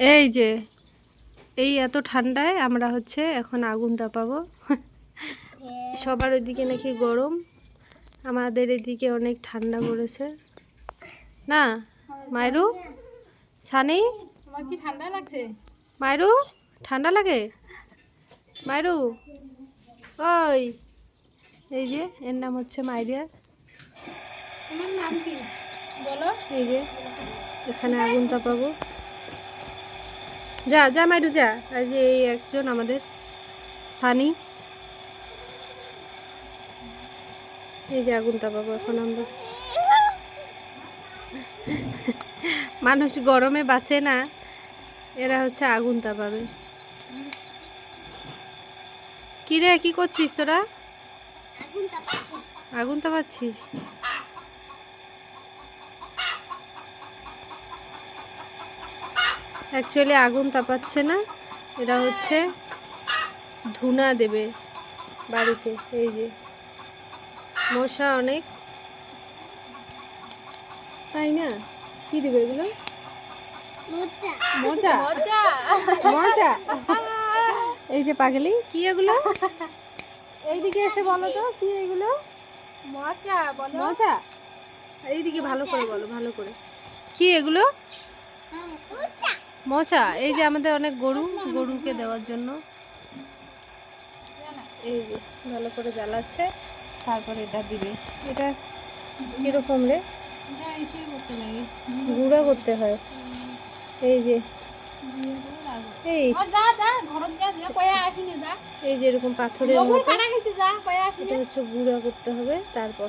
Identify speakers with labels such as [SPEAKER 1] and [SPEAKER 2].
[SPEAKER 1] এই যে এই এত ঠান্ডায় আমরা হচ্ছে এখন আগুন তাপাবো। সবার ওইদিকে নাকি গরম, আমাদের এদিকে অনেক ঠান্ডা পড়েছে না মায়রু? সানি,
[SPEAKER 2] তোমার কি ঠান্ডা লাগছে?
[SPEAKER 1] মায়রু ঠান্ডা লাগে? মায়রু ওই, এই যে এর নাম হচ্ছে মাইরিয়া।
[SPEAKER 2] তোমার নাম কি বলো?
[SPEAKER 1] এই যে এখানে আগুন তাপাবো। যা যা মাইরু যা। আর যে এই একজন আমাদের সানি, এই যে আগুন তাপাবো এখন আমরা। মানুষ গরমে বাঁচে না, এরা হচ্ছে আগুন তাপাবে। কি রে, কি করছিস তোরা? আগুন তাপাচ্ছিস? অ্যাকচুয়ালি আগুন তাপাচ্ছে না, এরা হচ্ছে ধুনা দেবে বাড়িতে। এই যে মশা অনেক, তাই না? কি দিবে এগুলো? মজা
[SPEAKER 2] মজা
[SPEAKER 1] মজা। এই যে পাগলি, কি এগুলো? এইদিকে এসে বলো তো কি এগুলো?
[SPEAKER 2] মজা বলো।
[SPEAKER 1] মজা। এইদিকে ভালো করে বলো, ভালো করে। কি এগুলো? মজা। এই যে আমাদের অনেক গরুকে দেওয়ার জন্য। এই যে ভালো করে জ্বালাচ্ছে, তারপর এটা দিবে। এটা কিরকম রে?
[SPEAKER 2] এটা এসে করতে লাগে,
[SPEAKER 1] গুঁড়া করতে হয়। এই যে এই
[SPEAKER 2] যা যা ঘরত যা যা কয়া আসিনি যা।
[SPEAKER 1] এই যে এরকম পাথরের
[SPEAKER 2] গোবর
[SPEAKER 1] মতো,
[SPEAKER 2] কাটা গেছে, যা কয়া আসিনি।
[SPEAKER 1] এটা হচ্ছে গুঁড়া করতে হবে তারপর